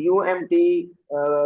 UMT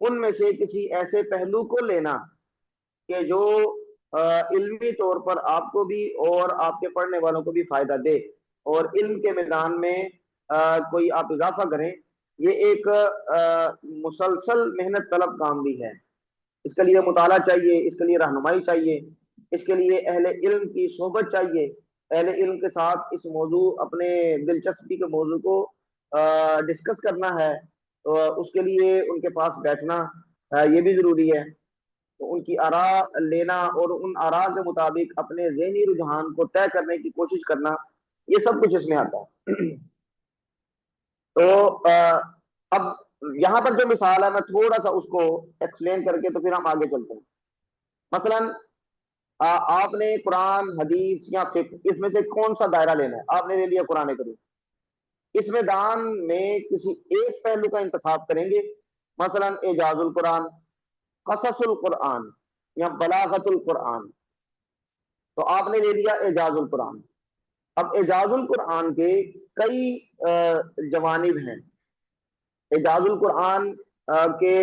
ان میں سے کسی ایسے پہلو کو لینا کہ جو علمی طور پر آپ کو بھی اور آپ کے پڑھنے والوں کو بھی فائدہ دے، اور علم کے میدان میں کوئی آپ اضافہ کریں، یہ ایک مسلسل محنت طلب کام بھی ہے۔ اس کے لیے مطالعہ چاہیے، اس کے لیے رہنمائی چاہیے، اس کے لیے اہل علم کی صحبت چاہیے، اہل علم کے ساتھ اس موضوع، اپنے دلچسپی کے موضوع کو ڈسکس کرنا ہے، تو اس کے لیے ان کے پاس بیٹھنا یہ بھی ضروری ہے، تو ان کی آراء لینا اور ان آراء کے مطابق اپنے ذہنی رجحان کو طے کرنے کی کوشش کرنا، یہ سب کچھ اس میں آتا ہے۔ تو اب یہاں پر جو مثال ہے میں تھوڑا سا اس کو ایکسپلین کر کے تو پھر ہم آگے چلتے ہیں۔ مثلا آپ نے قرآن، حدیث یا فقہ، اس میں سے کون سا دائرہ لینا ہے؟ آپ نے لے لیا قرآن کریم، اس میدان میں کسی ایک پہلو کا انتخاب کریں گے، مثلا اعجاز القرآن، قصص القرآن یا بلاغت القرآن، تو آپ نے لے لیا اعجاز القرآن۔ اب اعجاز القرآن کے کئی جوانب ہیں۔ اعجاز القرآن کے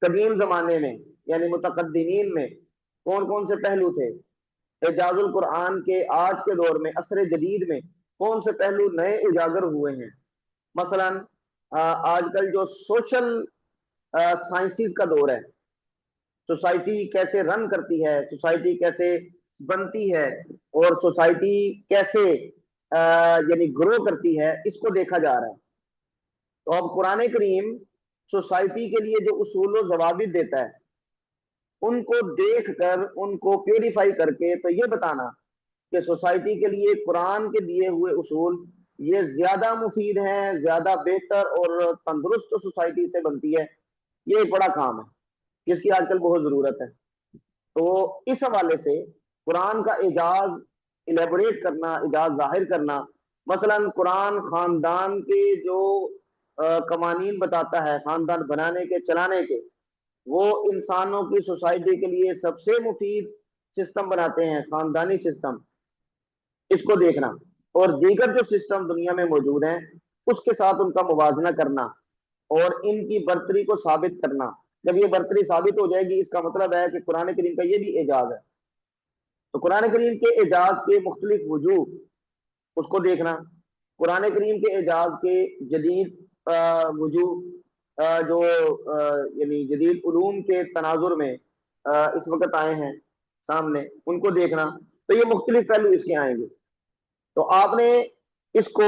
قدیم زمانے میں یعنی متقدمین میں کون کون سے پہلو تھے؟ اعجاز القرآن کے آج کے دور میں، عصر جدید میں کون سے پہلو نئے اجاگر ہوئے ہیں؟ مثلا آج کل جو سوشل سائنسز کا دور ہے، سوسائٹی کیسے رن کرتی ہے، سوسائٹی کیسے بنتی ہے، اور سوسائٹی کیسے یعنی گرو کرتی ہے، اس کو دیکھا جا رہا ہے۔ تو اب قرآن کریم سوسائٹی کے لیے جو اصول و ضوابط دیتا ہے، ان کو دیکھ کر ان کو پیوریفائی کر کے تو یہ بتانا کہ سوسائٹی کے لیے قرآن کے دیے ہوئے اصول یہ زیادہ مفید ہیں، زیادہ بہتر اور تندرست سوسائٹی سے بنتی ہے، یہ ایک بڑا کام ہے جس کی آج کل بہت ضرورت ہے۔ تو اس حوالے سے قرآن کا اعجاز الیبوریٹ کرنا، اعجاز ظاہر کرنا، مثلا قرآن خاندان کے جو قوانین بتاتا ہے، خاندان بنانے کے، چلانے کے، وہ انسانوں کی سوسائٹی کے لیے سب سے مفید سسٹم بناتے ہیں، خاندانی سسٹم، اس کو دیکھنا، اور دیگر جو سسٹم دنیا میں موجود ہیں اس کے ساتھ ان کا موازنہ کرنا اور ان کی برتری کو ثابت کرنا۔ جب یہ برتری ثابت ہو جائے گی، اس کا مطلب ہے کہ قرآن کریم کا یہ بھی اعجاز ہے۔ تو قرآن کریم کے اعجاز کے مختلف وجوہ، اس کو دیکھنا، قرآن کریم کے اعجاز کے جدید وجوہ جو یعنی جدید علوم کے تناظر میں اس وقت آئے ہیں سامنے، ان کو دیکھنا، تو یہ مختلف پہلو اس کے آئیں گے۔ تو آپ نے اس کو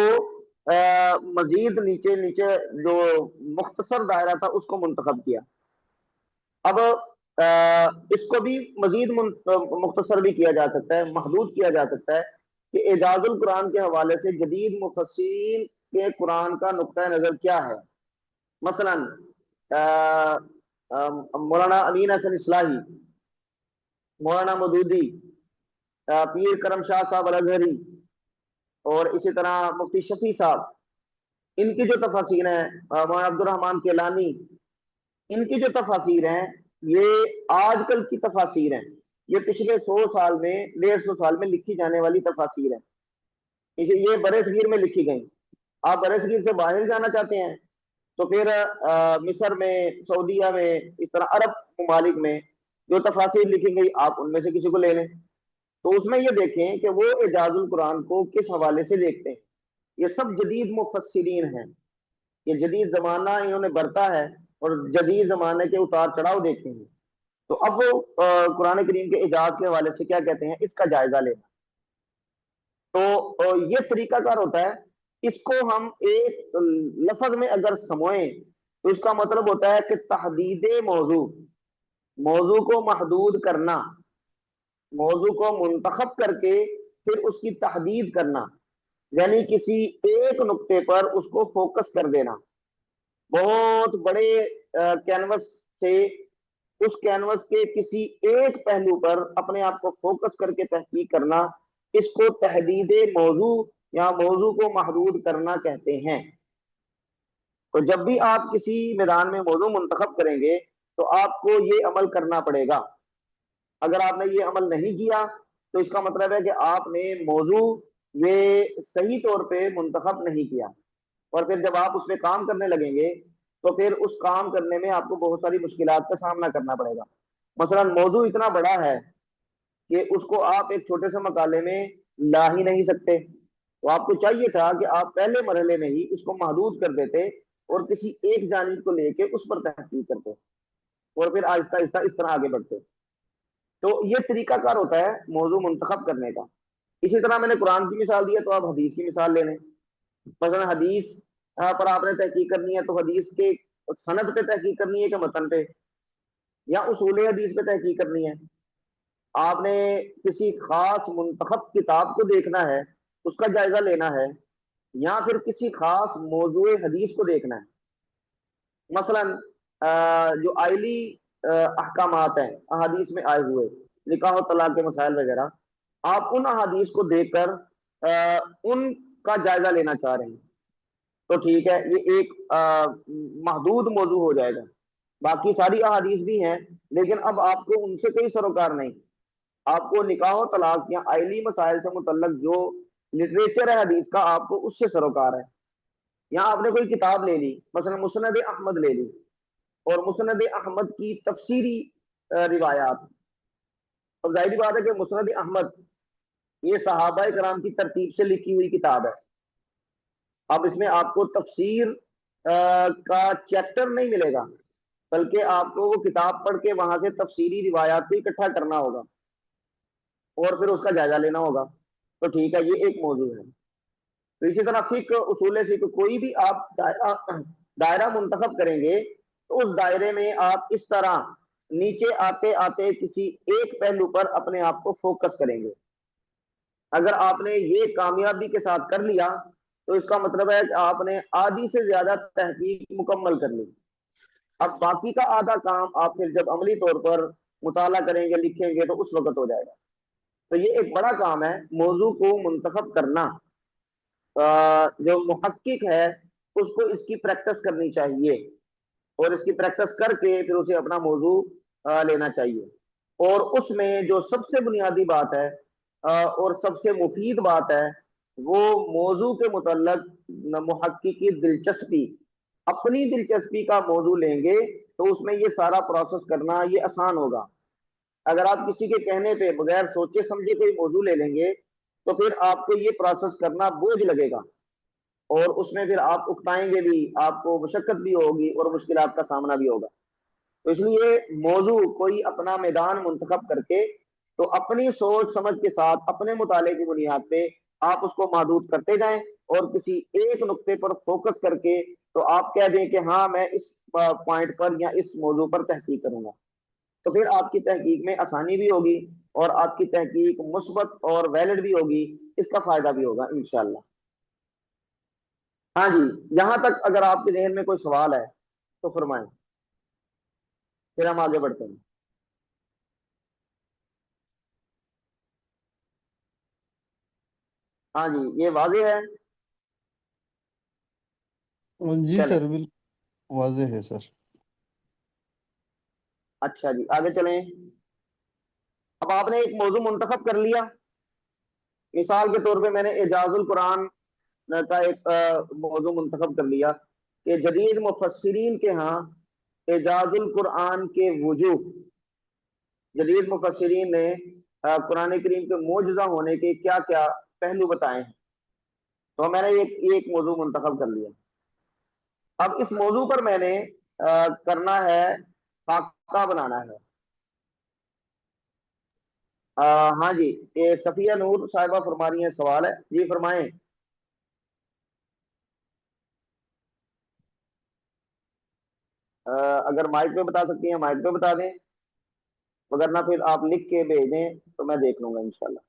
مزید نیچے نیچے جو مختصر دائرہ تھا اس کو منتخب کیا۔ اب اس کو بھی مزید مختصر بھی کیا جا سکتا ہے، محدود کیا جا سکتا ہے کہ اعجاز القرآن کے حوالے سے جدید مفسرین کے قرآن کا نقطہ نظر کیا ہے۔ مثلا مولانا امین حسن اصلاحی، مولانا مودودی، پیر کرم شاہ صاحب الازہری، اور اسی طرح مفتی شفیع صاحب، ان کی جو تفاسیر ہیں، مولانا عبد الرحمان کیلانی، ان کی جو تفاسیر ہیں یہ آج کل کی تفاسیر ہیں، یہ پچھلے 100 سال میں، 150 سال میں لکھی جانے والی تفاسیر ہیں، یہ برے صغیر میں لکھی گئی۔ آپ برے صغیر سے باہر جانا چاہتے ہیں تو پھر مصر میں، سعودیہ میں، اس طرح عرب ممالک میں جو تفاسیر لکھی گئی، آپ ان میں سے کسی کو لے لیں، تو اس میں یہ دیکھیں کہ وہ اعجاز القرآن کو کس حوالے سے دیکھتے ہیں۔ یہ سب جدید مفسرین ہیں، یہ جدید زمانہ انہوں نے برتا ہے اور جدید زمانے کے اتار چڑھاؤ دیکھے ہیں۔ تو اب وہ قرآن کریم کے اعجاز کے حوالے سے کیا کہتے ہیں، اس کا جائزہ لینا۔ تو یہ طریقہ کار ہوتا ہے، اس کو ہم ایک لفظ میں اگر سموئیں تو اس کا مطلب ہوتا ہے کہ تحدید موضوع، موضوع کو محدود کرنا، موضوع کو منتخب کر کے پھر اس کی تحدید کرنا، یعنی کسی ایک نقطے پر اس کو فوکس کر دینا، بہت بڑے کینوس سے اس کینوس کے کسی ایک پہلو پر اپنے آپ کو فوکس کر کے تحقیق کرنا، اس کو تحدید موضوع یا موضوع کو محدود کرنا کہتے ہیں۔ تو جب بھی آپ کسی میدان میں موضوع منتخب کریں گے تو آپ کو یہ عمل کرنا پڑے گا۔ اگر آپ نے یہ عمل نہیں کیا تو اس کا مطلب ہے کہ آپ نے موضوع یہ صحیح طور پہ منتخب نہیں کیا، اور پھر جب آپ اس پہ کام کرنے لگیں گے تو پھر اس کام کرنے میں آپ کو بہت ساری مشکلات کا سامنا کرنا پڑے گا۔ مثلا موضوع اتنا بڑا ہے کہ اس کو آپ ایک چھوٹے سے مقالے میں لا ہی نہیں سکتے، تو آپ کو چاہیے تھا کہ آپ پہلے مرحلے میں ہی اس کو محدود کر دیتے اور کسی ایک جانب کو لے کے اس پر تحقیق کرتے اور پھر آہستہ آہستہ اس طرح آگے بڑھتے۔ تو یہ طریقہ کار ہوتا ہے موضوع منتخب کرنے کا۔ اسی طرح میں نے قرآن کی مثال دی ہے، تو آپ حدیث کی مثال لے لیں۔ مثلا حدیث پر آپ نے تحقیق کرنی ہے، تو حدیث کے سند پہ تحقیق کرنی ہے کہ متن پہ، یا اصول حدیث پہ تحقیق کرنی ہے؟ آپ نے کسی خاص منتخب کتاب کو دیکھنا ہے، اس کا جائزہ لینا ہے، یا پھر کسی خاص موضوع حدیث کو دیکھنا ہے؟ مثلا جو آئلی احکامات ہیں احادیث میں آئے ہوئے، نکاح و طلاق کے مسائل وغیرہ، آپ ان احادیث کو دیکھ کر ان کا جائزہ لینا چاہ رہے ہیں، تو ٹھیک ہے، یہ ایک محدود موضوع ہو جائے گا۔ باقی ساری احادیث بھی ہیں، لیکن اب آپ کو ان سے کوئی سروکار نہیں، آپ کو نکاح و طلاق یا آئلی مسائل سے متعلق جو لٹریچر ہے حدیث کا، آپ کو اس سے سروکار ہے۔ یا آپ نے کوئی کتاب لے لی، مثلا مسند احمد لے لی، اور مسند احمد کی تفسیری روایات، اب ظاہری بات ہے کہ مسند احمد یہ صحابہ کرام کی ترتیب سے لکھی ہوئی کتاب ہے۔ اب اس میں آپ کو تفسیر کا چیپٹر نہیں ملے گا، بلکہ آپ کو وہ کتاب پڑھ کے وہاں سے تفسیری روایات کو اکٹھا کرنا ہوگا اور پھر اس کا جائزہ لینا ہوگا۔ تو ٹھیک ہے، یہ ایک موضوع ہے۔ تو اسی طرح فقہ، اصول فقہ، کوئی بھی آپ دائرہ منتخب کریں گے تو اس دائرے میں آپ اس طرح نیچے آتے آتے کسی ایک پہلو پر اپنے آپ کو فوکس کریں گے۔ اگر آپ نے یہ کامیابی کے ساتھ کر لیا تو اس کا مطلب ہے کہ آپ نے آدھی سے زیادہ تحقیق مکمل کر لی۔ اب باقی کا آدھا کام آپ پھر جب عملی طور پر مطالعہ کریں گے، لکھیں گے، تو اس وقت ہو جائے گا۔ تو یہ ایک بڑا کام ہے موضوع کو منتخب کرنا۔ جو محقق ہے اس کو اس کی پریکٹس کرنی چاہیے، اور اس کی پریکٹس کر کے پھر اسے اپنا موضوع لینا چاہیے۔ اور اس میں جو سب سے بنیادی بات ہے اور سب سے مفید بات ہے، وہ موضوع کے متعلق محقق کی دلچسپی، اپنی دلچسپی کا موضوع لیں گے تو اس میں یہ سارا پروسیس کرنا یہ آسان ہوگا۔ اگر آپ کسی کے کہنے پہ بغیر سوچے سمجھے کوئی موضوع لے لیں گے تو پھر آپ کو یہ پروسیس کرنا بوجھ لگے گا، اور اس میں پھر آپ اکتائیں گے بھی، آپ کو مشقت بھی ہوگی اور مشکلات کا سامنا بھی ہوگا۔ تو اس لیے موضوع کوئی اپنا میدان منتخب کر کے تو اپنی سوچ سمجھ کے ساتھ اپنے مطالعے کی بنیاد پہ آپ اس کو محدود کرتے جائیں، اور کسی ایک نقطے پر فوکس کر کے تو آپ کہہ دیں کہ ہاں میں اس پوائنٹ پر یا اس موضوع پر تحقیق کروں گا، تو پھر آپ کی تحقیق میں آسانی بھی ہوگی اور آپ کی تحقیق مثبت اور ویلڈ بھی ہوگی، اس کا فائدہ بھی ہوگا انشاءاللہ۔ ہاں جی، یہاں تک اگر آپ کے ذہن میں کوئی سوال ہے تو فرمائیں، پھر ہم آگے بڑھتے ہیں۔ ہاں جی، یہ واضح ہے؟ جی چلیں، سر، بالکل واضح ہے سر۔ اچھا جی، آگے چلیں۔ اب آپ نے ایک موضوع منتخب کر لیا، مثال کے طور پہ میں نے اعجاز القرآن کا ایک موضوع منتخب کر لیا کہ جدید مفسرین کے ہاں اعجاز القرآن کے وجوہ، جدید مفسرین نے قرآن کریم کے معجزہ ہونے کے کیا کیا پہلو بتائے ہیں، تو میں نے ایک موضوع منتخب کر لیا۔ اب اس موضوع پر میں نے کرنا ہے، خاکہ بنانا ہے۔ ہاں جی، یہ صفیہ نور صاحبہ فرما رہی ہیں، سوال ہے جی، فرمائیں۔ اگر مائک پہ بتا سکتی ہیں مائک پہ بتا دیں، مگر نہ پھر آپ لکھ کے بھیج دیں تو میں دیکھ لوں گا انشاءاللہ۔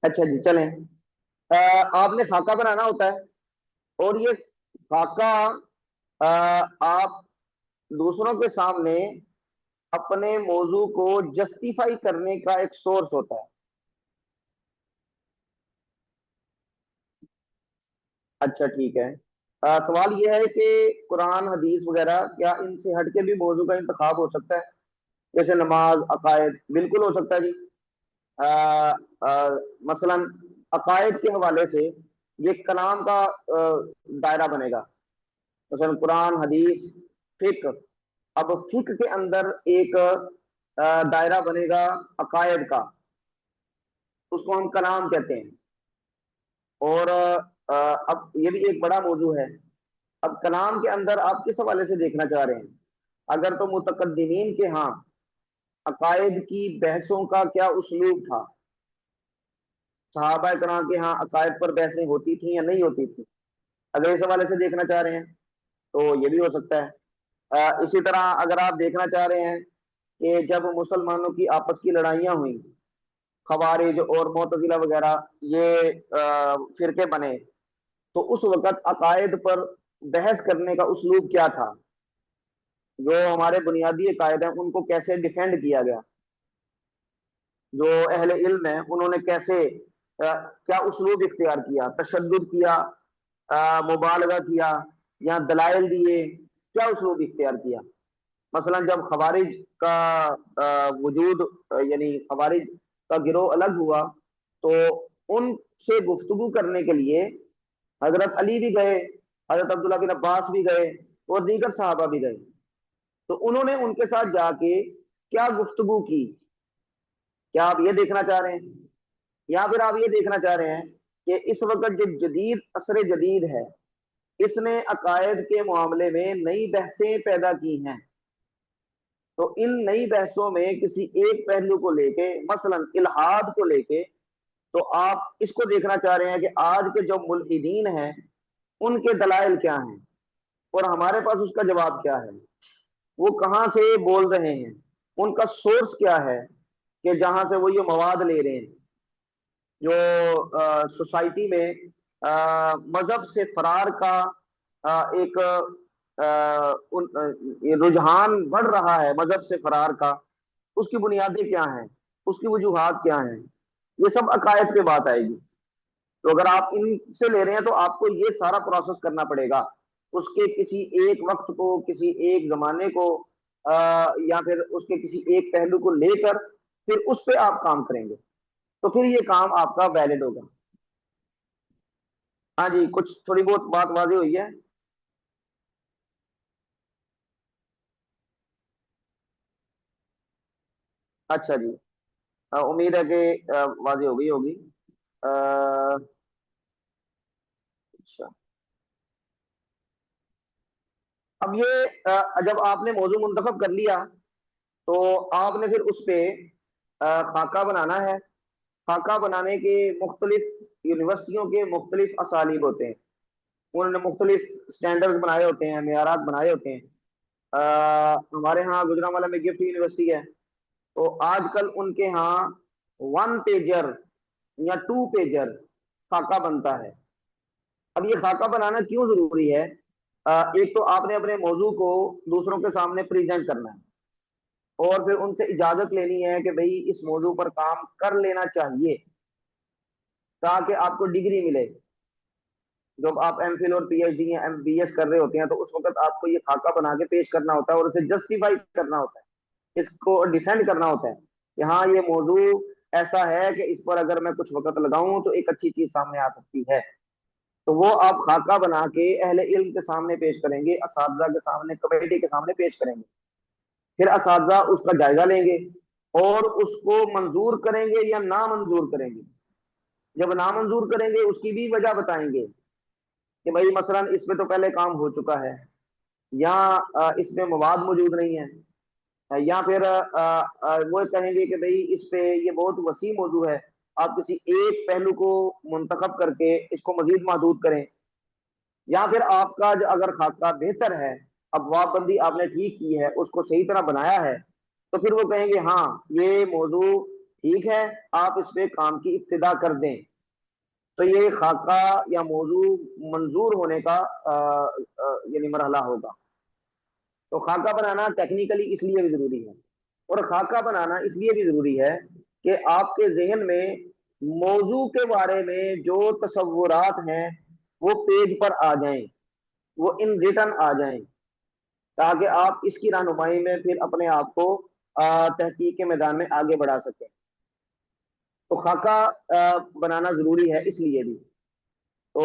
اچھا جی، چلیں۔ آپ نے خاکہ بنانا ہوتا ہے، اور یہ خاکہ آپ دوسروں کے سامنے اپنے موضوع کو جسٹیفائی کرنے کا ایک سورس ہوتا ہے۔ اچھا ٹھیک ہے، سوال یہ ہے کہ قرآن حدیث وغیرہ کیا ان سے ہٹ کے بھی موضوع کا انتخاب ہو سکتا ہے؟ جیسے نماز، عقائد، بالکل ہو سکتا ہے جی۔ مثلا عقائد کے حوالے سے یہ کلام کا دائرہ بنے گا، مثلا قرآن، حدیث، فقہ۔ اب فقہ کے اندر ایک دائرہ بنے گا عقائد کا، اس کو ہم کلام کہتے ہیں۔ اور اب یہ بھی ایک بڑا موضوع ہے۔ اب کلام کے اندر آپ کس حوالے سے دیکھنا چاہ رہے ہیں؟ اگر تو متقدمین کے ہاں عقائد کی بحثوں کا کیا اسلوب تھا، صحابہ کرام کے ہاں عقائد پر بحثیں ہوتی تھیں یا نہیں ہوتی تھیں، اگر اس حوالے سے دیکھنا چاہ رہے ہیں تو یہ بھی ہو سکتا ہے۔ اسی طرح اگر آپ دیکھنا چاہ رہے ہیں کہ جب مسلمانوں کی آپس کی لڑائیاں ہوئیں، خوارج اور معتزلہ وغیرہ یہ فرقے بنے، تو اس وقت عقائد پر بحث کرنے کا اسلوب کیا تھا، جو ہمارے بنیادی عقائد ہیں ان کو کیسے ڈیفینڈ کیا گیا، جو اہل علم ہیں انہوں نے کیسے کیا اسلوب اختیار کیا، تشدد کیا، مبالغہ کیا یا دلائل دیے، کیا اسلوب اختیار کیا۔ مثلا جب خوارج کا وجود یعنی خوارج کا گروہ الگ ہوا تو ان سے گفتگو کرنے کے لیے حضرت علی بھی گئے، حضرت عبداللہ بن عباس بھی گئے اور دیگر صحابہ بھی گئے، تو انہوں نے ان کے ساتھ جا کے کیا گفتگو کی۔ کیا آپ یہ دیکھنا چاہ رہے ہیں یا پھر آپ یہ دیکھنا چاہ رہے ہیں کہ اس وقت جو جدید عصر جدید ہے اس نے عقائد کے معاملے میں نئی بحثیں پیدا کی ہیں، تو ان نئی بحثوں میں کسی ایک پہلو کو لے کے، مثلا الحاد کو لے کے، تو آپ اس کو دیکھنا چاہ رہے ہیں کہ آج کے جو ملحدین ہیں ان کے دلائل کیا ہیں اور ہمارے پاس اس کا جواب کیا ہے، وہ کہاں سے بول رہے ہیں، ان کا سورس کیا ہے کہ جہاں سے وہ یہ مواد لے رہے ہیں۔ جو سوسائٹی میں مذہب سے فرار کا ایک رجحان بڑھ رہا ہے، مذہب سے فرار کا، اس کی بنیادیں کیا ہیں، اس کی وجوہات کیا ہیں، یہ سب عقائد پہ بات آئے گی۔ تو اگر آپ ان سے لے رہے ہیں تو آپ کو یہ سارا پروسیس کرنا پڑے گا، اس کے کسی ایک وقت کو، کسی ایک زمانے کو یا پھر اس کے کسی ایک پہلو کو لے کر پھر اس پہ آپ کام کریں گے، تو پھر یہ کام آپ کا ویلڈ ہوگا۔ ہاں جی، کچھ تھوڑی بہت بات واضح ہوئی ہے؟ اچھا جی، امید ہے کہ واضح ہو گئی ہوگی۔ اچھا، اب یہ جب آپ نے موضوع منتخب کر لیا تو آپ نے پھر اس پہ خاکہ بنانا ہے۔ خاکہ بنانے کے مختلف یونیورسٹیوں کے مختلف اسالیب ہوتے ہیں، انہوں نے مختلف سٹینڈرڈ بنائے ہوتے ہیں، معیارات بنائے ہوتے ہیں۔ ہمارے ہاں گجرانوالہ میں گفٹ یونیورسٹی ہے، تو آج کل ان کے ہاں 1 پیجر یا 2 پیجر خاکہ بنتا ہے۔ اب یہ خاکہ بنانا کیوں ضروری ہے؟ ایک تو آپ نے اپنے موضوع کو دوسروں کے سامنے پریزنٹ کرنا ہے اور پھر ان سے اجازت لینی ہے کہ بھئی اس موضوع پر کام کر لینا چاہیے تاکہ آپ کو ڈگری ملے۔ جب آپ ایم فل اور پی ایچ ڈی یا ایم بی ایس کر رہے ہوتے ہیں تو اس وقت آپ کو یہ خاکہ بنا کے پیش کرنا ہوتا ہے اور اسے جسٹیفائی کرنا ہوتا ہے، اس کو ڈیفینڈ کرنا ہوتا ہے کہ ہاں یہ موضوع ایسا ہے کہ اس پر اگر میں کچھ وقت لگاؤں تو ایک اچھی چیز سامنے آ سکتی ہے۔ تو وہ آپ خاکہ بنا کے اہل علم کے سامنے پیش کریں گے، اساتذہ کے سامنے، کمیٹی کے سامنے پیش کریں گے، پھر اساتذہ اس کا جائزہ لیں گے اور اس کو منظور کریں گے یا نامنظور کریں گے۔ جب نامنظور کریں گے اس کی بھی وجہ بتائیں گے کہ بھائی مثلا اس پہ تو پہلے کام ہو چکا ہے، یا اس میں مواد موجود نہیں ہے، یا پھر وہ کہیں گے کہ بھئی اس پہ یہ بہت وسیع موضوع ہے، آپ کسی ایک پہلو کو منتخب کر کے اس کو مزید محدود کریں، یا پھر آپ کا جو اگر خاکہ بہتر ہے، ابواب بندی آپ نے ٹھیک کی ہے، اس کو صحیح طرح بنایا ہے، تو پھر وہ کہیں گے ہاں یہ موضوع ٹھیک ہے، آپ اس پہ کام کی ابتدا کر دیں۔ تو یہ خاکہ یا موضوع منظور ہونے کا یعنی مرحلہ ہوگا۔ تو خاکہ بنانا ٹیکنیکلی اس لیے بھی ضروری ہے، اور خاکہ بنانا اس لیے بھی ضروری ہے کہ آپ کے ذہن میں موضوع کے بارے میں جو تصورات ہیں وہ پیج پر آ جائیں، وہ ان ریٹن آ جائیں، تاکہ آپ اس کی رہنمائی میں پھر اپنے آپ کو تحقیق کے میدان میں آگے بڑھا سکیں۔ تو خاکہ بنانا ضروری ہے اس لیے بھی۔ تو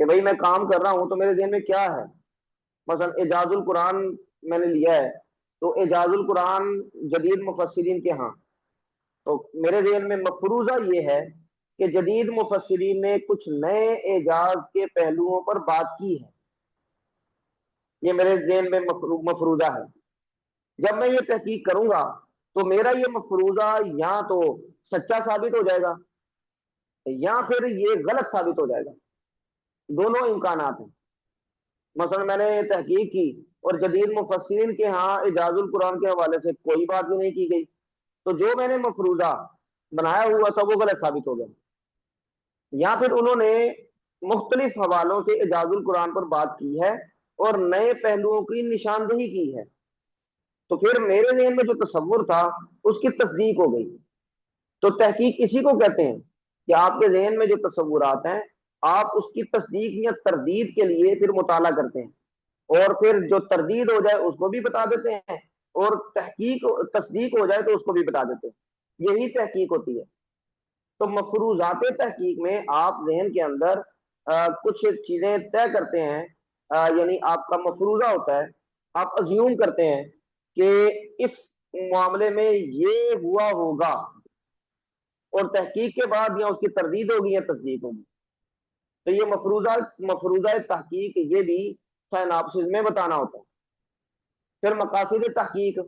کہ بھائی میں کام کر رہا ہوں تو میرے ذہن میں کیا ہے. مثلا اعجاز القرآن میں نے لیا ہے، تو اعجاز القرآن جدید مفسرین کے ہاں، تو میرے ذہن میں مفروضہ یہ ہے کہ جدید مفسرین نے کچھ نئے اعجاز کے پہلوؤں پر بات کی ہے. یہ میرے ذہن میں مفروضہ ہے. جب میں یہ تحقیق کروں گا تو میرا یہ مفروضہ یا تو سچا ثابت ہو جائے گا یا پھر یہ غلط ثابت ہو جائے گا. دونوں امکانات ہیں. مثلا میں نے تحقیق کی اور جدید مفسرین کے ہاں اعجاز القرآن کے حوالے سے کوئی بات بھی نہیں کی گئی، تو جو میں نے مفروضہ بنایا ہوا تھا وہ غلط ثابت ہو گیا. یا پھر انہوں نے مختلف حوالوں سے اعجاز القرآن پر بات کی ہے اور نئے پہلوؤں کی نشاندہی کی ہے، تو پھر میرے ذہن میں جو تصور تھا اس کی تصدیق ہو گئی. تو تحقیق اسی کو کہتے ہیں کہ آپ کے ذہن میں جو تصورات ہیں آپ اس کی تصدیق یا تردید کے لیے پھر مطالعہ کرتے ہیں، اور پھر جو تردید ہو جائے اس کو بھی بتا دیتے ہیں، اور تحقیق تصدیق ہو جائے تو اس کو بھی بتا دیتے ہیں. یہی تحقیق ہوتی ہے. تو مفروضات تحقیق میں آپ ذہن کے اندر کچھ چیزیں طے کرتے ہیں، یعنی آپ کا مفروضہ ہوتا ہے، آپ ازیوم کرتے ہیں کہ اس معاملے میں یہ ہوا ہوگا، اور تحقیق کے بعد یا اس کی تردید ہوگی یا تصدیق ہوگی. تو یہ مفروضہ تحقیق یہ بھی سائناپسس میں بتانا ہوتا ہے. پھر مقاصد تحقیق،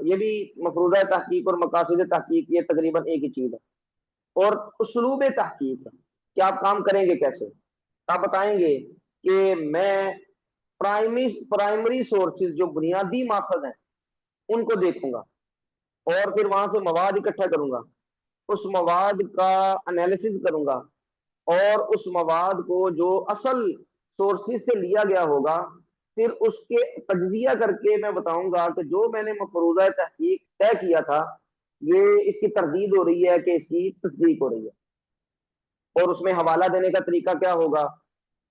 یہ بھی مفروضہ تحقیق اور مقاصد تحقیق یہ تقریباً ایک ہی چیز ہے. اور اسلوب تحقیق کہ آپ کام کریں گے کیسے. آپ بتائیں گے کہ میں پرائمری سورسز جو بنیادی ماخذ ہیں ان کو دیکھوں گا، اور پھر وہاں سے مواد اکٹھا کروں گا، اس مواد کا انالیسز کروں گا، اور اس مواد کو جو اصل سورسز سے لیا گیا ہوگا پھر اس کے تجزیہ کر کے میں بتاؤں گا کہ جو میں نے مفروضہ تحقیق طے کیا تھا یہ اس کی تردید ہو رہی ہے کہ اس کی تصدیق ہو رہی ہے. اور اس میں حوالہ دینے کا طریقہ کیا ہوگا.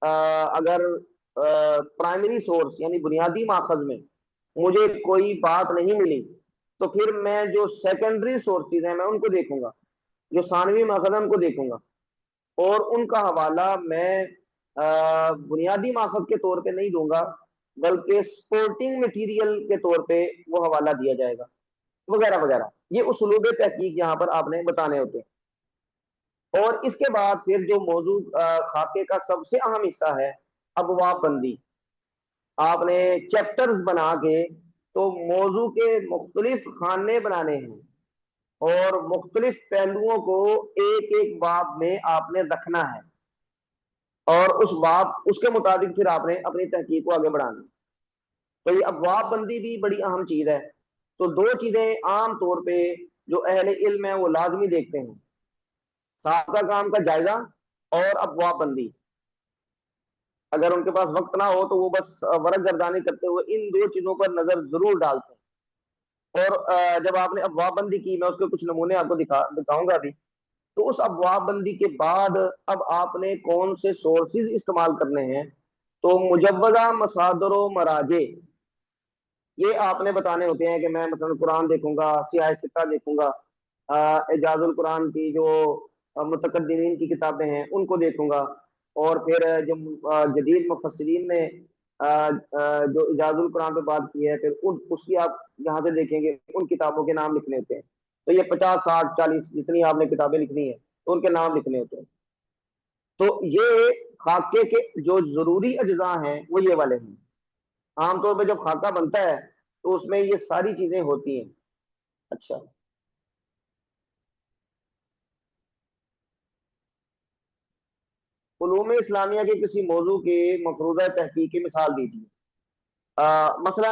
اگر پرائمری سورس یعنی بنیادی ماخذ میں مجھے کوئی بات نہیں ملی تو پھر میں جو سیکنڈری سورسز ہیں میں ان کو دیکھوں گا، جو ثانوی ماخذ ہیں ان کو دیکھوں گا، اور ان کا حوالہ میں بنیادی ماخذ کے طور پہ نہیں دوں گا بلکہ سپورٹنگ مٹیریل کے طور پہ وہ حوالہ دیا جائے گا، وغیرہ وغیرہ. یہ اسلوب تحقیق یہاں پر آپ نے بتانے ہوتے ہیں. اور اس کے بعد پھر جو موضوع خاکے کا سب سے اہم حصہ ہے ابواب بندی. آپ نے چیپٹرز بنا کے تو موضوع کے مختلف خانے بنانے ہیں اور مختلف پہلوؤں کو ایک ایک باب میں آپ نے رکھنا ہے، اور اس کے مطابق پھر آپ نے اپنی تحقیق کو آگے بڑھانا. تو یہ ابواب بندی بھی بڑی اہم چیز ہے. تو دو چیزیں عام طور پہ جو اہل علم ہیں وہ لازمی دیکھتے ہیں، سابقہ کام کا جائزہ اور ابواب بندی. اگر ان کے پاس وقت نہ ہو تو وہ بس ورق گردانی کرتے ہوئے ان دو چیزوں پر نظر ضرور ڈالتے ہیں. اور جب آپ نے ابواب بندی کی، میں اس کے کچھ نمونے آپ کو دکھاؤں گا ابھی. تو اس ابواب بندی کے بعد اب آپ نے کون سے سورسز استعمال کرنے ہیں، تو مجوزہ مصادر و مراجع یہ آپ نے بتانے ہوتے ہیں کہ میں مثلا قرآن دیکھوں گا، سیاہ ستہ دیکھوں گا، اعجاز القرآن کی جو متقدمین کی کتابیں ہیں ان کو دیکھوں گا، اور پھر جو جدید مفسرین نے جو اعجاز القرآن پہ بات کی ہے پھر اس کی آپ یہاں سے دیکھیں گے ان کتابوں کے نام لکھنے ہوتے ہیں. تو یہ 50 60 40 جتنی آپ نے کتابیں لکھنی ہیں تو ان کے نام لکھنے ہوتے ہیں. تو یہ خاکے کے جو ضروری اجزاء ہیں وہ یہ والے ہیں. عام طور پہ جب خاکہ بنتا ہے تو اس میں یہ ساری چیزیں ہوتی ہیں. اچھا، علوم اسلامیہ کے کسی موضوع کے مفروضہ تحقیق کی مثال دیجیے. مثلا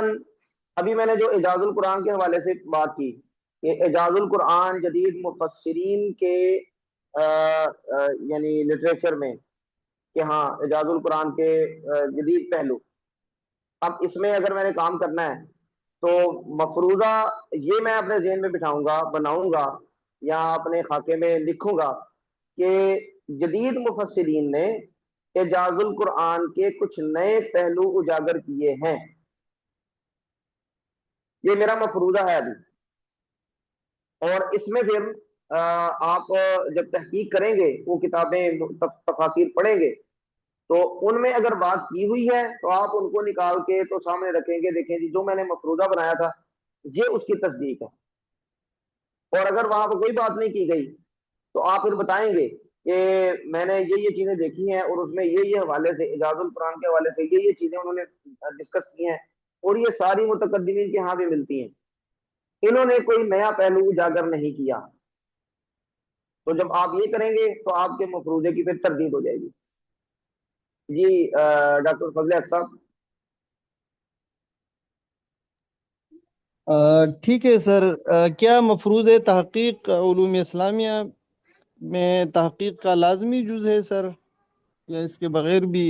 ابھی میں نے جو اعجاز القرآن کے حوالے سے بات کی کہ اعجاز القرآن جدید مفسرین کے یعنی لٹریچر میں کہ ہاں اعجاز القرآن کے جدید پہلو. اب اس میں اگر میں نے کام کرنا ہے تو مفروضہ یہ میں اپنے ذہن میں بٹھاؤں گا، بناؤں گا یا اپنے خاکے میں لکھوں گا کہ جدید مفسرین نے اعجاز القرآن کے کچھ نئے پہلو اجاگر کیے ہیں. یہ میرا مفروضہ ہے ابھی. اور اس میں پھر آپ جب تحقیق کریں گے وہ کتابیں تفاسیر پڑھیں گے تو ان میں اگر بات کی ہوئی ہے تو آپ ان کو نکال کے تو سامنے رکھیں گے، دیکھیں جی جو میں نے مفروضہ بنایا تھا یہ اس کی تصدیق ہے۔ اور اگر وہاں پہ کوئی بات نہیں کی گئی تو آپ پھر بتائیں گے کہ میں نے یہ چیزیں دیکھی ہیں اور اس میں یہ حوالے سے اعجاز القرآن کے حوالے سے یہ چیزیں انہوں نے ڈسکس کی ہیں، اور یہ ساری متقدمین کے ہاں بھی ملتی ہیں، انہوں نے کوئی نیا پہلو اجاگر نہیں کیا۔ تو جب آپ یہ کریں گے تو آپ کے مفروضے کی پھر تردید ہو جائے گی۔ جی ڈاکٹر فضل حق صاحب۔ ٹھیک ہے سر، کیا مفروض تحقیق علوم اسلامیہ میں تحقیق کا لازمی جز ہے سر، یا اس کے بغیر بھی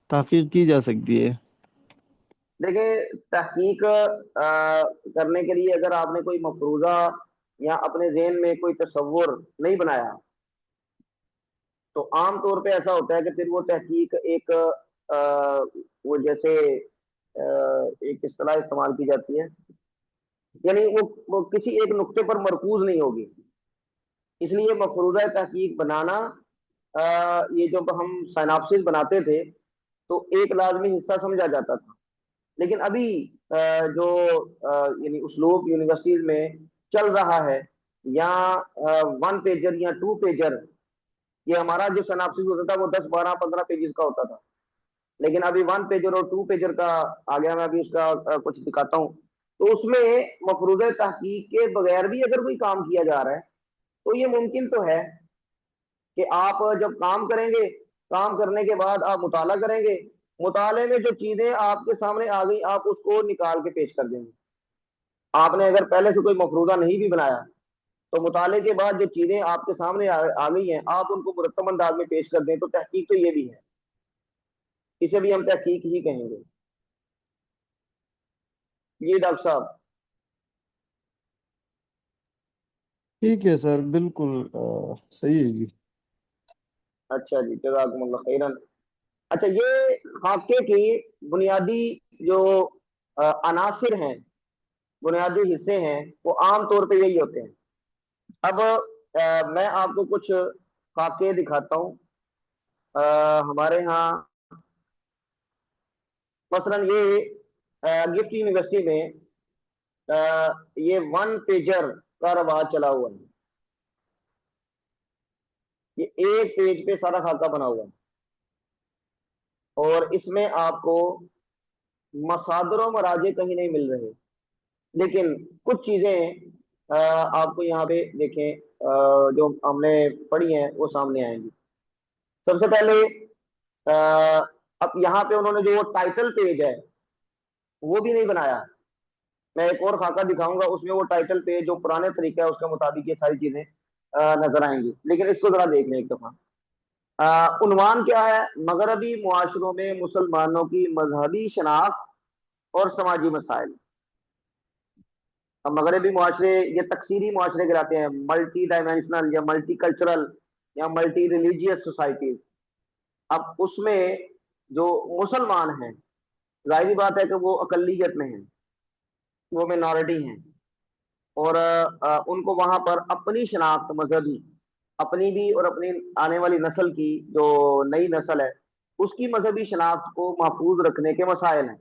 تحقیق کی جا سکتی ہے؟ دیکھیں تحقیق کرنے کے لیے اگر آپ نے کوئی مفروضہ یا اپنے ذہن میں کوئی تصور نہیں بنایا تو عام طور پہ ایسا ہوتا ہے کہ پھر وہ تحقیق ایک وہ جیسے ایک اصطلاح استعمال کی جاتی ہے، یعنی وہ کسی ایک نقطے پر مرکوز نہیں ہوگی۔ اس لیے مفروضہ تحقیق بنانا، یہ جب ہم سائناپسس بناتے تھے تو ایک لازمی حصہ سمجھا جاتا تھا، لیکن ابھی جو یعنی اسلوب یونیورسٹیز میں چل رہا ہے، یا 1 پیجر یا 2 پیجر، یہ ہمارا جو سیناپسس ہوتا تھا وہ 10 12 15 پیجز کا ہوتا تھا، لیکن ابھی 1 پیجر اور 2 پیجر کا آ گیا۔ میں ابھی اس کا کچھ دکھاتا ہوں۔ تو اس میں مفروضہ تحقیق کے بغیر بھی اگر کوئی کام کیا جا رہا ہے تو یہ ممکن تو ہے کہ آپ جب کام کریں گے، کام کرنے کے بعد آپ مطالعہ کریں گے، مطالعے میں جو چیزیں آپ کے سامنے آ گئی آپ اس کو نکال کے پیش کر دیں گے۔ آپ نے اگر پہلے سے کوئی مفروضہ نہیں بھی بنایا تو مطالعے کے بعد جو چیزیں آپ کے سامنے آ گئی ہیں آپ ان کو مرتب انداز میں پیش کر دیں، تو تحقیق تو یہ بھی ہے، اسے بھی ہم تحقیق ہی کہیں گے۔ جی ڈاکٹر صاحب۔ ٹھیک ہے سر، بالکل صحیح ہے جی۔ اچھا جی، جزاکم اللہ خیرن۔ اچھا، یہ خاکے کی بنیادی جو عناصر ہیں، بنیادی حصے ہیں، وہ عام طور پہ یہی ہوتے ہیں۔ اب میں آپ کو کچھ خاکے دکھاتا ہوں۔ ہمارے ہاں مثلا یہ گفٹ یونیورسٹی میں یہ 1 پیجر کا رواج چلا ہوا ہے، یہ ایک پیج پہ سارا خاکہ بنا ہوا ہے، اور اس میں آپ کو مصادر و مراجع کہیں نہیں مل رہے، لیکن کچھ چیزیں آپ کو یہاں پہ دیکھیں جو ہم نے پڑھی ہیں وہ سامنے آئیں گی۔ سب سے پہلے اب یہاں پہ انہوں نے جو ٹائٹل پیج ہے وہ بھی نہیں بنایا۔ میں ایک اور خاکہ دکھاؤں گا، اس میں وہ ٹائٹل پیج جو پرانے طریقہ ہے اس کے مطابق یہ ساری چیزیں نظر آئیں گی، لیکن اس کو ذرا دیکھ لیں ایک دفعہ۔ عنوان کیا ہے؟ مغربی معاشروں میں مسلمانوں کی مذہبی شناخت اور سماجی مسائل۔ اب مغربی معاشرے یہ تکثیری معاشرے کہلاتے ہیں، ملٹی ڈائمینشنل یا ملٹی کلچرل یا ملٹی ریلیجیس سوسائٹیز۔ اب اس میں جو مسلمان ہیں ظاہری بات ہے کہ وہ اقلیت میں ہیں، وہ مینورٹی ہیں، اور ان کو وہاں پر اپنی شناخت مذہبی اپنی بھی اور اپنی آنے والی نسل کی جو نئی نسل ہے اس کی مذہبی شناخت کو محفوظ رکھنے کے مسائل ہیں۔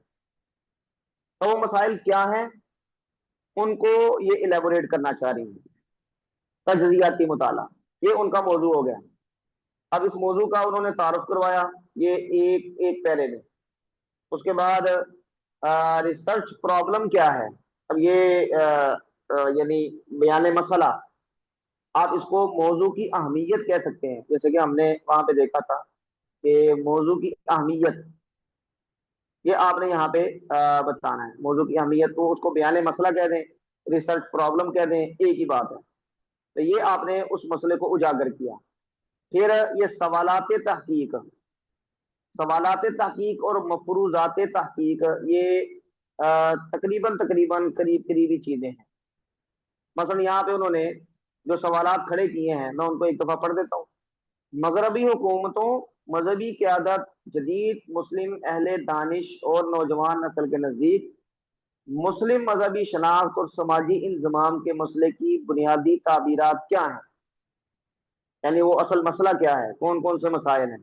تو وہ مسائل کیا ہیں ان کو یہ الیبوریٹ کرنا چاہ رہی ہیں۔ تجزیاتی مطالعہ یہ ان کا موضوع ہو گیا۔ اب اس موضوع کا انہوں نے تعارف کروایا یہ ایک پہلے میں۔ اس کے بعد ریسرچ پرابلم کیا ہے؟ اب یہ یعنی بیان مسئلہ، آپ اس کو موضوع کی اہمیت کہہ سکتے ہیں، جیسے کہ ہم نے وہاں پہ دیکھا تھا کہ موضوع کی اہمیت یہ آپ نے یہاں پہ بتانا ہے۔ موضوع کی اہمیت کو اس کو بیان مسئلہ کہہ دیں، ریسرچ پرابلم کہہ دیں، ایک ہی بات ہے۔ تو یہ آپ نے اس مسئلے کو اجاگر کیا۔ پھر یہ سوالات تحقیق، سوالات تحقیق اور مفروضات تحقیق یہ تقریباً قریبی چیزیں ہیں۔ مثلا یہاں پہ انہوں نے جو سوالات کھڑے کیے ہیں میں ان کو ایک دفعہ پڑھ دیتا ہوں۔ مغربی حکومتوں، مذہبی قیادت، جدید مسلم اہل دانش اور نوجوان نسل کے نزدیک مسلم مذہبی شناخت اور سماجی انضمام کے مسئلے کی بنیادی تعبیرات کیا ہیں؟ یعنی وہ اصل مسئلہ کیا ہے، کون کون سے مسائل ہیں؟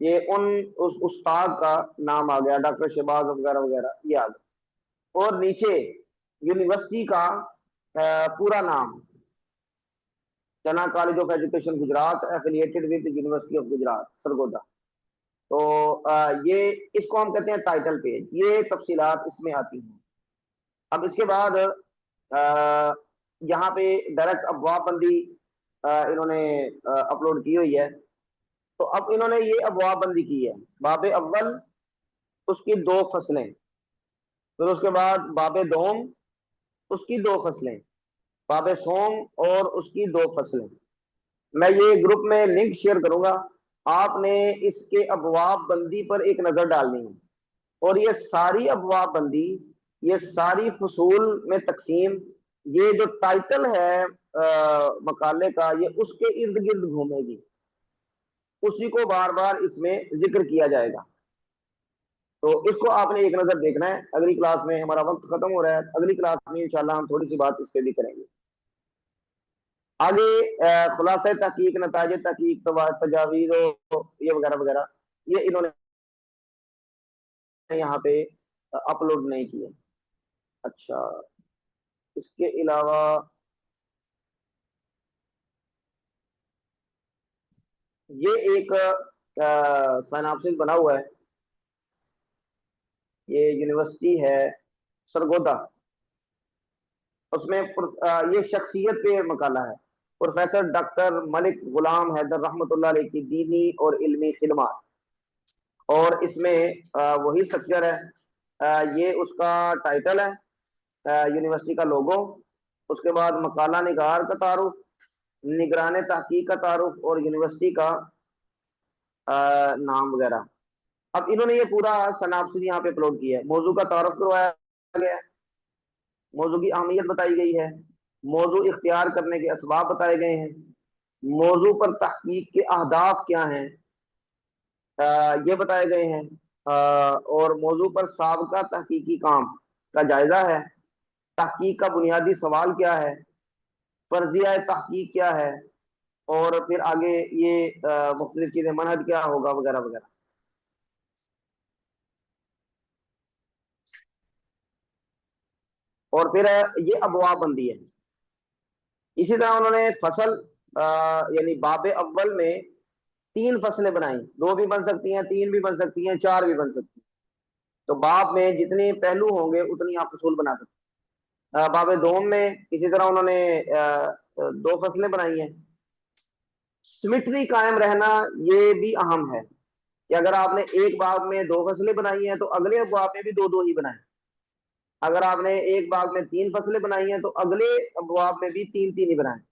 یہ اس استاد کا نام آ گیا، ڈاکٹر شہباز وغیرہ وغیرہ یہ آ گیا، اور نیچے یونیورسٹی کا پورا نام، چنا college of education Gujarat affiliated with university of Gujarat Sargodha. تو یہ اس کو ہم کہتے ہیں ٹائٹل پیج، یہ تفصیلات اس میں آتی ہیں۔ اب اس کے بعد یہاں پہ ڈائریکٹ ابواب بندی انہوں نے اپلوڈ کی ہوئی ہے۔ تو اب انہوں نے یہ ابواب بندی کی ہے، باب اول اس کی 2 فصلیں، پھر اس کے بعد باب دوم اس کی 2 فصلیں، باب سوم اور اس کی 2 فصلیں۔ میں یہ گروپ میں لنک شیئر کروں گا، آپ نے اس کے ابواب بندی پر ایک نظر ڈالنی ہے، اور یہ ساری ابواب بندی، یہ ساری فصول میں تقسیم، یہ جو ٹائٹل ہے مقالے کا، یہ اس کے ارد گرد گھومے گی، اسی کو بار بار اس میں ذکر کیا جائے گا۔ تو اس کو آپ نے ایک نظر دیکھنا ہے۔ اگلی کلاس میں، ہمارا وقت ختم ہو رہا ہے، اگلی کلاس میں انشاءاللہ ہم تھوڑی سی بات اس پہ بھی کریں گے۔ آگے خلاصہ تحقیق، نتائج تحقیق، تجاویز یہ وغیرہ وغیرہ، یہ انہوں نے یہاں پہ اپلوڈ نہیں کیے۔ اچھا، اس کے علاوہ یہ ایک سائناپسس بنا ہوا ہے، یہ یونیورسٹی ہے سرگودا، اس میں یہ شخصیت پہ مقالہ ہے، پروفیسر ڈاکٹر ملک غلام حیدر رحمۃ اللہ علیہ کی دینی اور علمی خدمات، اور اس میں وہی سٹرکچر ہے، یہ اس کا ٹائٹل ہے، یونیورسٹی کا لوگو، اس کے بعد مقالہ نگار کا تعارف، نگران تحقیق کا تعارف، اور یونیورسٹی کا نام وغیرہ۔ اب انہوں نے یہ پورا سناپسس یہاں پہ اپلوڈ کیا ہے، موضوع کا تعارف کروایا گیا ہے، موضوع کی اہمیت بتائی گئی ہے، موضوع اختیار کرنے کے اسباب بتائے گئے ہیں، موضوع پر تحقیق کے اہداف کیا ہیں یہ بتائے گئے ہیں، اور موضوع پر سابقہ تحقیقی کام کا جائزہ ہے، تحقیق کا بنیادی سوال کیا ہے، فرضیہ تحقیق کیا ہے، اور پھر آگے یہ مختلف چیزیں، منہج کیا ہوگا وغیرہ وغیرہ۔ اور پھر یہ ابواب بندی ہے۔ اسی طرح انہوں نے فصل یعنی باب اول میں 3 فصلیں بنائیں، 2 بھی بن سکتی ہیں، 3 بھی بن سکتی ہیں، 4 بھی بن سکتی ہیں۔ تو باب میں جتنے پہلو ہوں گے اتنی آپ فصول بنا سکتے ہیں۔ باب دوم میں اسی طرح انہوں نے 2 فصلیں بنائی ہیں۔ سمٹری قائم رہنا یہ بھی اہم ہے کہ اگر آپ نے ایک باب میں 2 فصلیں بنائی ہیں تو اگلے باب میں بھی 2 ہی بنائیں، اگر آپ نے ایک باب میں 3 فصلیں بنائی ہیں تو اگلے ابواب میں بھی 3 ہی بنائیں۔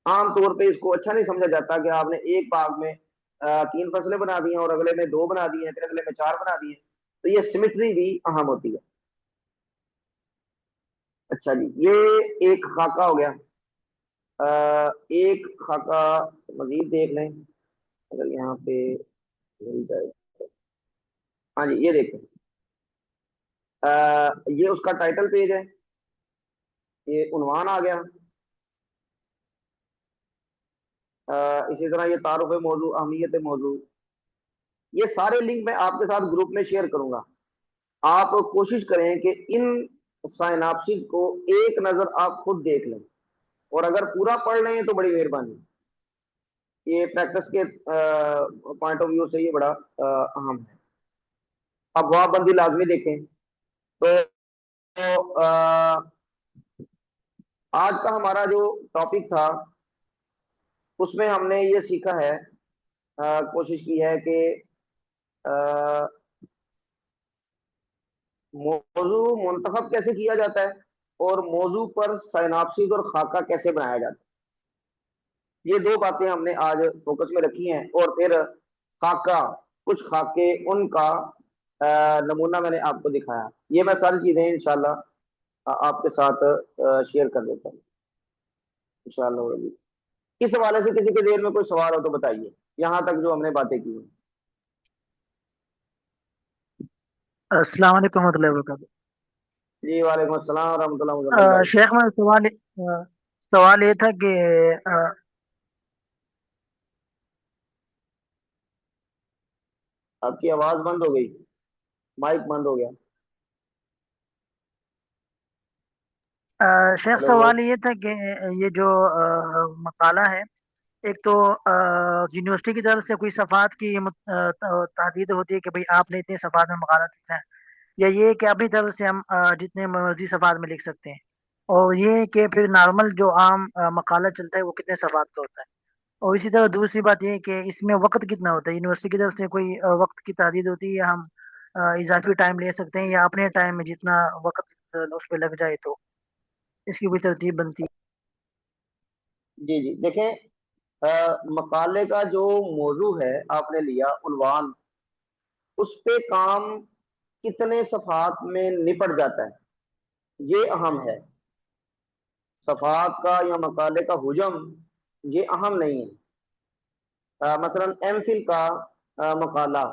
عام طور پہ اس کو اچھا نہیں سمجھا جاتا کہ آپ نے ایک باب میں 3 فصلیں بنا دی ہیں اور اگلے میں 2 بنا دی ہیں، پھر اگلے میں 4 بنا دی ہیں، تو یہ سمٹری بھی اہم ہوتی ہے۔ اچھا جی، یہ ایک خاکہ ہو گیا، ایک خاکہ مزید دیکھ لیں اگر یہاں پہ مل جائے۔ ہاں جی، یہ دیکھیں، یہ اس کا ٹائٹل پیج ہے، یہ عنوان آ گیا، اسی طرح یہ تعارف موضوع، اہمیت موضوع، یہ سارے لنک میں آپ کے ساتھ گروپ میں شیئر کروں گا۔ آپ کوشش کریں کہ ان سائناپسس کو ایک نظر آپ خود دیکھ لیں، اور اگر پورا پڑھ لیں تو بڑی مہربانی، یہ پریکٹس کے پوائنٹ آف ویو سے یہ بڑا اہم ہے۔ ابواب بندی لازمی دیکھیں۔ تو آج کا ہمارا جو ٹاپک تھا اس میں ہم نے یہ سیکھا ہے، کوشش کی ہے کہ موضوع منتخب کیسے کیا جاتا ہے اور موضوع پر سائناپسس اور خاکہ کیسے بنایا جاتا ہے، یہ 2 باتیں ہم نے آج فوکس میں رکھی ہیں، اور پھر خاکہ، کچھ خاکے، ان کا نمونہ میں نے آپ کو دکھایا۔ یہ میں ساری چیزیں انشاءاللہ آپ کے ساتھ شیئر کر دیتا ہوں انشاءاللہ۔ اس حوالے سے کسی کے ذہن میں کوئی سوال ہو تو بتائیے، یہاں تک جو ہم نے باتیں کی ہیں۔ السلام علیکم ورحمۃ اللہ وبرکاتہ۔ جی وعلیکم السلام ورحمۃ اللہ وبرکاتہ۔ شیخ میں سوال یہ تھا کہ آپ کی آواز بند ہو گئی، مائک بند ہو گیا. شیخ ہلو. سوال یہ تھا کہ یہ جو مقالہ ہے، ایک تو یونیورسٹی کی طرف سے کوئی صفحات کی تحدید ہوتی ہے کہ بھئی آپ نے اتنے صفحات میں مقالہ لکھنا ہے، یا یہ کہ اپنی طرف سے ہم جتنے مرضی صفحات میں لکھ سکتے ہیں، اور یہ کہ پھر نارمل جو عام مقالہ چلتا ہے وہ کتنے صفحات کا ہوتا ہے؟ اور اسی طرح دوسری بات یہ کہ اس میں وقت کتنا ہوتا ہے؟ یونیورسٹی کی طرف سے کوئی وقت کی تحدید ہوتی ہے، یا ہم اضافی ٹائم لے سکتے ہیں، یا اپنے ٹائم میں جتنا وقت اس پہ لگ جائے تو اس کی کوئی ترتیب بنتی ہے؟ جی جی دیکھیں، مقالے کا جو موضوع ہے آپ نے لیا عنوان، اس پہ کام کتنے صفحات میں نپٹ جاتا ہے یہ اہم ہے. صفحات کا یا مقالے کا حجم یہ اہم نہیں ہے. مثلا ایم فل کا مقالہ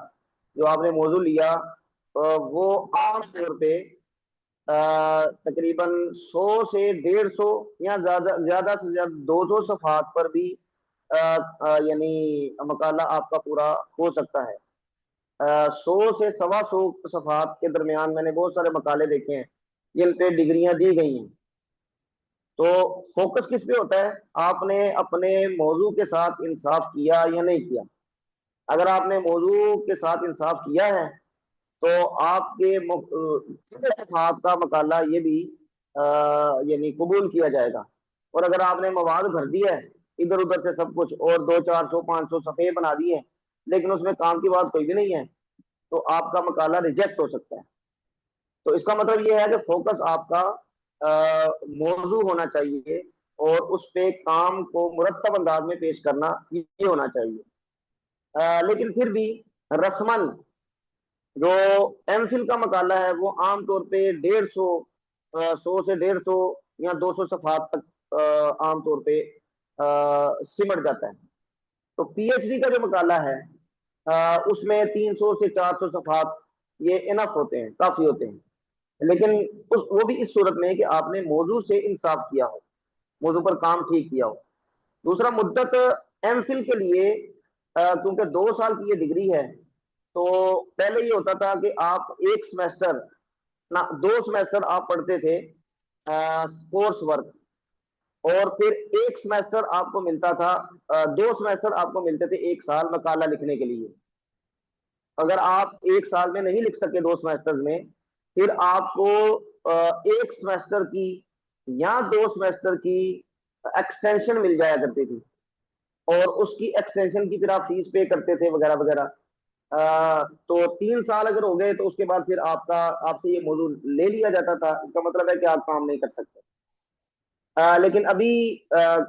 جو آپ نے موضوع لیا، وہ عام طور پہ تقریباً 100 سے 150 یا زیادہ سے زیادہ 200 صفحات پر بھی یعنی مقالہ آپ کا پورا ہو سکتا ہے. 100 سے 125 صفحات کے درمیان میں نے بہت سارے مقالے دیکھے ہیں جن پہ ڈگریاں دی گئی ہیں. تو فوکس کس پہ ہوتا ہے؟ آپ نے اپنے موضوع کے ساتھ انصاف کیا یا نہیں کیا. اگر آپ نے موضوع کے ساتھ انصاف کیا ہے تو آپ کے صفحات کا مقالہ یہ بھی یعنی قبول کیا جائے گا. اور اگر آپ نے مواد بھر دیا ہے ادھر ادھر سے سب کچھ اور 200 400 500 صفحے بنا دیے لیکن اس میں کام کی بات کوئی بھی نہیں ہے تو آپ کا مقالہ ریجیکٹ ہو سکتا ہے. تو اس کا مطلب یہ ہے کہ فوکس آپ کا موضوع ہونا چاہیے اور اس پہ کام کو مرتب انداز میں پیش کرنا یہ ہونا چاہیے. لیکن پھر بھی رسمن جو ایم فل کا مقالہ ہے وہ عام طور پہ 100 سے 150 یا 200 صفحات تک عام طور پہ سمٹ جاتا ہے. تو پی ایچ ڈی کا جو مقالہ ہے اس میں 300 سے 400 صفحات یہ انف ہوتے ہیں، کافی ہوتے ہیں. لیکن وہ بھی اس صورت میں ہے کہ آپ نے موضوع سے انصاف کیا ہو، موضوع پر کام ٹھیک کیا ہو. دوسرا مدت ایم فل کے لیے کیونکہ 2 سال کی یہ ڈگری ہے تو پہلے یہ ہوتا تھا کہ آپ ایک سمیسٹر نہ 2 سمیسٹر آپ پڑھتے تھے کورس ورک، اور پھر ایک سمیسٹر آپ کو ملتا تھا 2 سمیسٹر آپ کو ملتے تھے 1 سال مقالہ لکھنے کے لیے. اگر آپ 1 سال میں نہیں لکھ سکے 2 سمیسٹر میں، پھر آپ کو 1 سمیسٹر کی یا 2 سمیسٹر کی ایکسٹینشن مل جایا کرتی تھی، اور اس کی ایکسٹینشن کی پھر آپ فیس پے کرتے تھے وغیرہ وغیرہ. تو 3 سال اگر ہو گئے تو اس کے بعد پھر آپ سے یہ موضوع لے لیا جاتا تھا. اس کا مطلب ہے کہ آپ کام نہیں کر سکتے. لیکن ابھی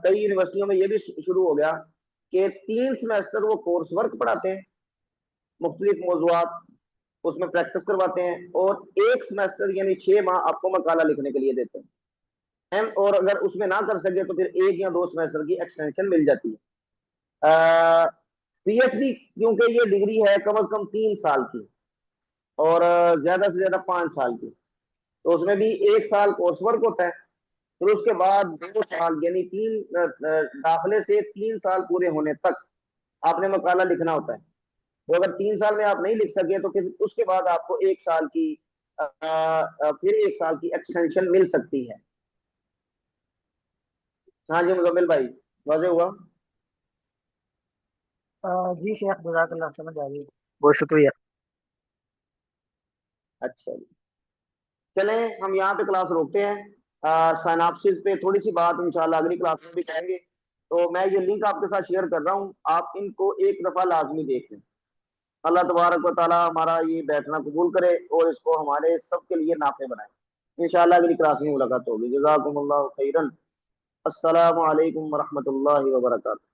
کئی یونیورسٹیوں میں یہ بھی شروع ہو گیا کہ 3 سمیسٹر وہ کورس ورک پڑھاتے ہیں، مختلف موضوعات اس میں پریکٹس کرواتے ہیں، اور 1 سمیسٹر یعنی 6 ماہ آپ کو مقالہ لکھنے کے لیے دیتے ہیں. اور اگر اس میں نہ کر سکے تو پھر 1 یا 2 سمیسٹر کی ایکسٹینشن مل جاتی ہے. پی ایچ ڈی کیونکہ یہ ڈگری ہے کم از کم 3 سال کی اور زیادہ سے زیادہ 5 سال کی، تو اس میں بھی 1 سال کورس ورک ہوتا ہے، پھر اس کے بعد 2 سال یعنی 3 داخلے سے 3 سال پورے ہونے تک آپ نے مقالہ لکھنا ہوتا ہے. تو اگر 3 سال میں آپ نہیں لکھ سکے تو پھر اس کے بعد آپ کو 1 سال کی پھر 1 سال کی ایکسٹینشن مل سکتی ہے. ہاں جی مزمل بھائی واضح ہوا؟ جی شیخ، جزاک اللہ، سمجھ آ گئی، بہت شکریہ. اچھا جی، چلیں ہم یہاں پہ کلاس روکتے ہیں. سائناپسس پہ تھوڑی سی بات انشاءاللہ اگلی کلاس میں بھی کریں گے. تو میں یہ لنک آپ کے ساتھ شیئر کر رہا ہوں، آپ ان کو ایک دفعہ لازمی دیکھ لیں. اللہ تبارک و تعالی ہمارا یہ بیٹھنا قبول کرے اور اس کو ہمارے سب کے لیے نافع بنائے. انشاءاللہ اگلی کلاس میں ملاقات ہوگی. جزاکم اللہ خیرا. السلام علیکم ورحمۃ اللہ وبرکاتہ.